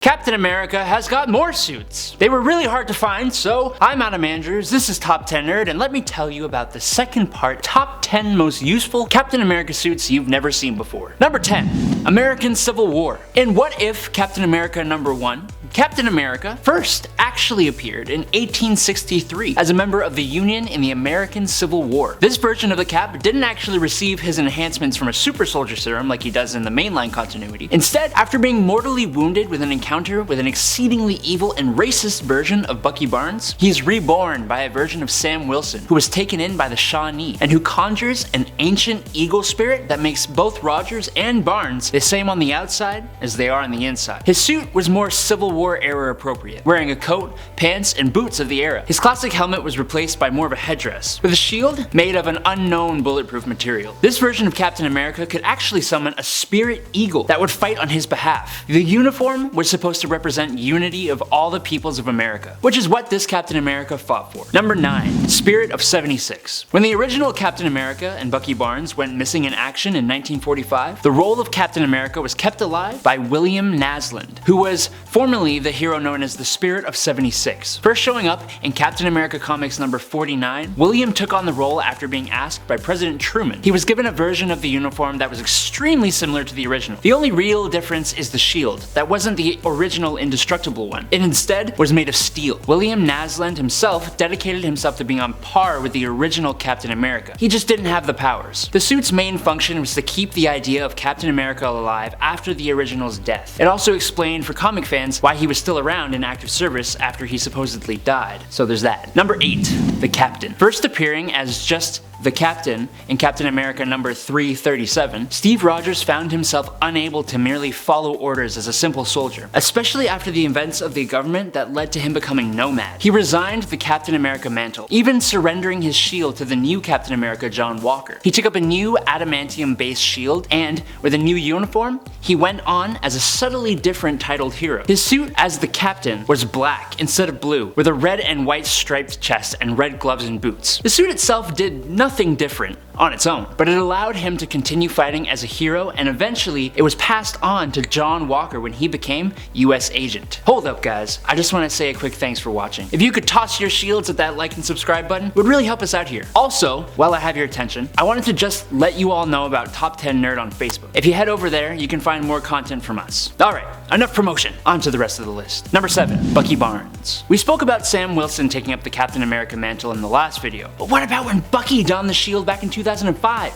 Captain America has got more suits. They were really hard to find, so I'm Adam Andrews, this is Top 10 Nerd, and let me tell you about the second part, Top 10 Most Useful Captain America Suits You've Never Seen Before. Number 10. American Civil War. In What If Captain America number 1, Captain America first actually appeared in 1863 as a member of the Union in the American Civil War. This version of the Cap didn't actually receive his enhancements from a super soldier serum like he does in the mainline continuity. Instead, after being mortally wounded with an encounter with an exceedingly evil and racist version of Bucky Barnes, he is reborn by a version of Sam Wilson, who was taken in by the Shawnee, and who conjures an ancient eagle spirit that makes both Rogers and Barnes the same on the outside as they are on the inside. His suit was more Civil War era appropriate, wearing a coat, pants, and boots of the era. His classic helmet was replaced by more of a headdress, with a shield made of an unknown bulletproof material. This version of Captain America could actually summon a spirit eagle that would fight on his behalf. The uniform was supposed to represent unity of all the peoples of America, which is what this Captain America fought for. Number 9. Spirit of 76. When the original Captain America and Bucky Barnes went missing in action in 1945, the role of Captain America was kept alive by William Naslund, who was formerly the hero known as the Spirit of 76. First showing up in Captain America Comics number 49, William took on the role after being asked by President Truman. He was given a version of the uniform that was extremely similar to the original. The only real difference is the shield. That wasn't the original indestructible one. It instead was made of steel. William Naslund himself dedicated himself to being on par with the original Captain America. He just didn't have the powers. The suit's main function was to keep the idea of Captain America alive after the original's death. It also explained for comic fans why he was still around in active service after he supposedly died. So there's that. Number 8. The Captain. First appearing as just the Captain in Captain America number 337, Steve Rogers found himself unable to merely follow orders as a simple soldier, especially after the events of the government that led to him becoming nomad. He resigned the Captain America mantle, even surrendering his shield to the new Captain America John Walker. He took up a new adamantium-based shield, and with a new uniform, he went on as a subtly different titled hero. His suit as the Captain was black instead of blue, with a red and white striped chest and red gloves and boots. The suit itself did nothing different on its own, but it allowed him to continue fighting as a hero, and eventually it was passed on to John Walker when he became US agent. Hold up guys, I just want to say a quick thanks for watching. If you could toss your shields at that like and subscribe button, it would really help us out here. Also, while I have your attention, I wanted to just let you all know about Top 10 Nerd on Facebook. If you head over there, you can find more content from us. Alright, enough promotion, on to the rest of the list. Number 7. Bucky Barnes. We spoke about Sam Wilson taking up the Captain America mantle in the last video, but what about when Bucky donned the shield back in 2005?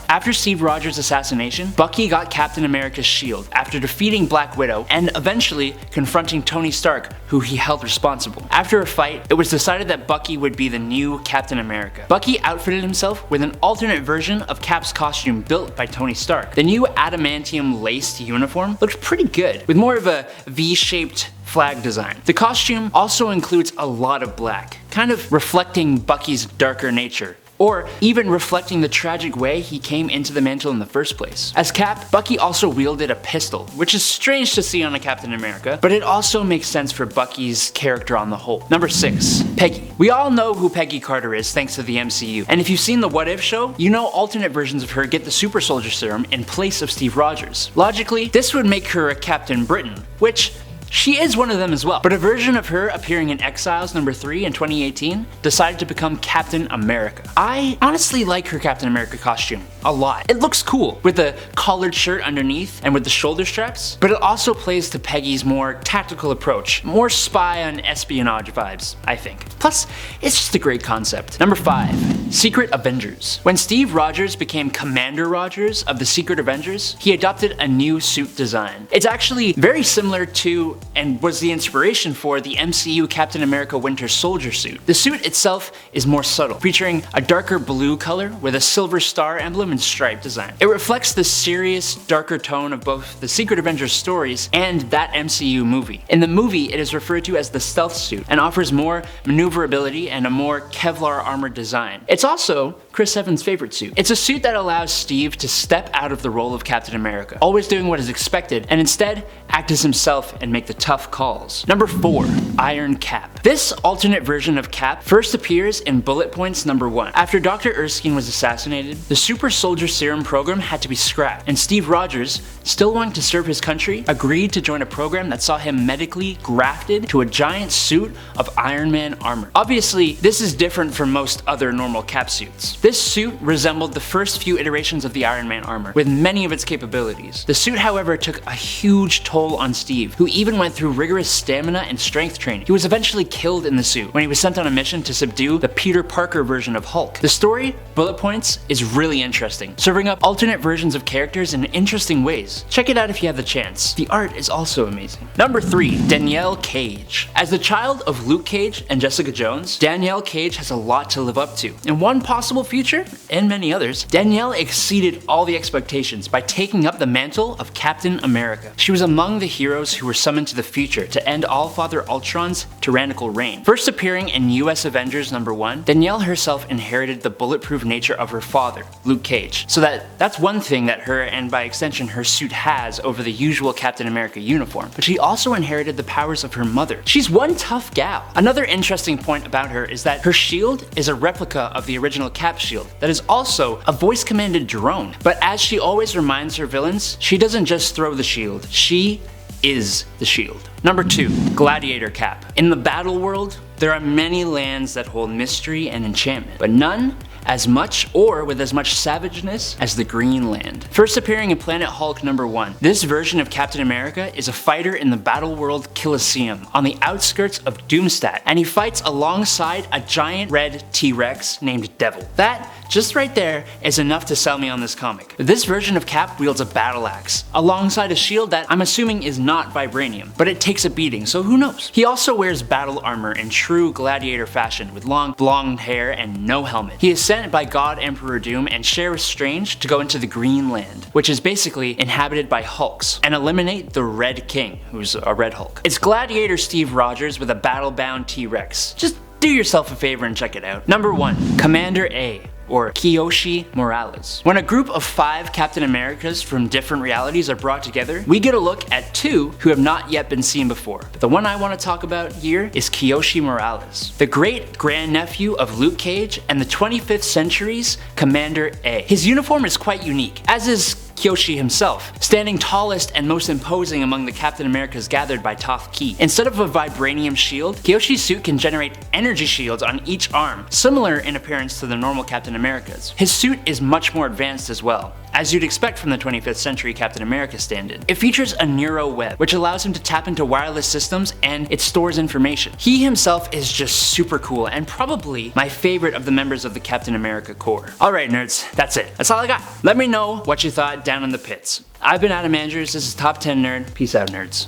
After Steve Rogers' assassination, Bucky got Captain America's shield after defeating Black Widow and eventually confronting Tony Stark, who he held responsible. After a fight, it was decided that Bucky would be the new Captain America. Bucky outfitted himself with an alternate version of Cap's costume built by Tony Stark. The new adamantium laced uniform looked pretty good, with more of a V-shaped flag design. The costume also includes a lot of black, kind of reflecting Bucky's darker nature, or even reflecting the tragic way he came into the mantle in the first place. As Cap, Bucky also wielded a pistol, which is strange to see on a Captain America, but it also makes sense for Bucky's character on the whole. Number 6. Peggy. We all know who Peggy Carter is thanks to the MCU, and if you've seen the What If show, you know alternate versions of her get the super soldier serum in place of Steve Rogers. Logically, this would make her a Captain Britain, which she is one of them as well, but a version of her appearing in Exiles number 3 in 2018 decided to become Captain America. I honestly like her Captain America costume a lot. It looks cool with the collared shirt underneath and with the shoulder straps, but it also plays to Peggy's more tactical approach, more spy and espionage vibes, I think. Plus, it's just a great concept. Number 5. Secret Avengers. When Steve Rogers became Commander Rogers of the Secret Avengers, he adopted a new suit design. It's actually very similar to and was the inspiration for the MCU Captain America Winter Soldier suit. The suit itself is more subtle, featuring a darker blue color with a silver star emblem and stripe design. It reflects the serious, darker tone of both the Secret Avengers stories and that MCU movie. In the movie, it is referred to as the stealth suit and offers more maneuverability and a more Kevlar armored design. It's also Chris Evans' favorite suit. It's a suit that allows Steve to step out of the role of Captain America, always doing what is expected, and instead act as himself and make the tough calls. Number 4. Iron Cap. This alternate version of Cap first appears in Bullet Points number 1. After Dr. Erskine was assassinated, the Super Soldier Serum program had to be scrapped, and Steve Rogers still wanting to serve his country, agreed to join a program that saw him medically grafted to a giant suit of Iron Man armor. Obviously, this is different from most other normal Cap suits. This suit resembled the first few iterations of the Iron Man armor, with many of its capabilities. The suit, however, took a huge toll on Steve, who even went through rigorous stamina and strength training. He was eventually killed in the suit when he was sent on a mission to subdue the Peter Parker version of Hulk. The story, bullet points, is really interesting, serving up alternate versions of characters in interesting ways. Check it out if you have the chance. The art is also amazing. Number 3. Danielle Cage. As the child of Luke Cage and Jessica Jones, Danielle Cage has a lot to live up to. In one possible future, and many others, Danielle exceeded all the expectations by taking up the mantle of Captain America. She was among the heroes who were summoned to the future to end All-Father Ultron's tyrannical reign. First appearing in US Avengers #1, Danielle herself inherited the bulletproof nature of her father, Luke Cage. So that's one thing that her, and by extension her suit, has over the usual Captain America uniform. But she also inherited the powers of her mother. She's one tough gal. Another interesting point about her is that her shield is a replica of the original Cap shield that is also a voice-commanded drone. But as she always reminds her villains, she doesn't just throw the shield, she is the shield. Number 2. Gladiator Cap. In the battle world, there are many lands that hold mystery and enchantment, but none as much or with as much savageness as the Green Land. First appearing in Planet Hulk #1, this version of Captain America is a fighter in the battle world Colosseum on the outskirts of Doomstat, and he fights alongside a giant red T-Rex named Devil. That, just right there, is enough to sell me on this comic. This version of Cap wields a battle axe, alongside a shield that I'm assuming is not vibranium, but it takes a beating, so who knows. He also wears battle armor in true gladiator fashion with long blonde hair and no helmet. He is sent by God Emperor Doom and Sheriff Strange to go into the Green Land, which is basically inhabited by Hulks, and eliminate the Red King, who's a Red Hulk. It's Gladiator Steve Rogers with a battle-bound T-Rex. Just do yourself a favor and check it out. Number 1. Commander A, or Kiyoshi Morales. When a group of 5 Captain Americas from different realities are brought together, we get a look at 2 who have not yet been seen before. But the one I want to talk about here is Kiyoshi Morales, the great grandnephew of Luke Cage and the 25th century's Commander A. His uniform is quite unique, as is Kiyoshi himself, standing tallest and most imposing among the Captain Americas gathered by Toph Key. Instead of a vibranium shield, Kiyoshi's suit can generate energy shields on each arm, similar in appearance to the normal Captain America's. His suit is much more advanced as well, as you'd expect from the 25th century Captain America stand-in. It features a neuro web, which allows him to tap into wireless systems and it stores information. He himself is just super cool and probably my favorite of the members of the Captain America Corps. Alright nerds, that's it. That's all I got. Let me know what you thought down in the pits. I've been Avengers, this is Top 10 Nerd. Peace out nerds.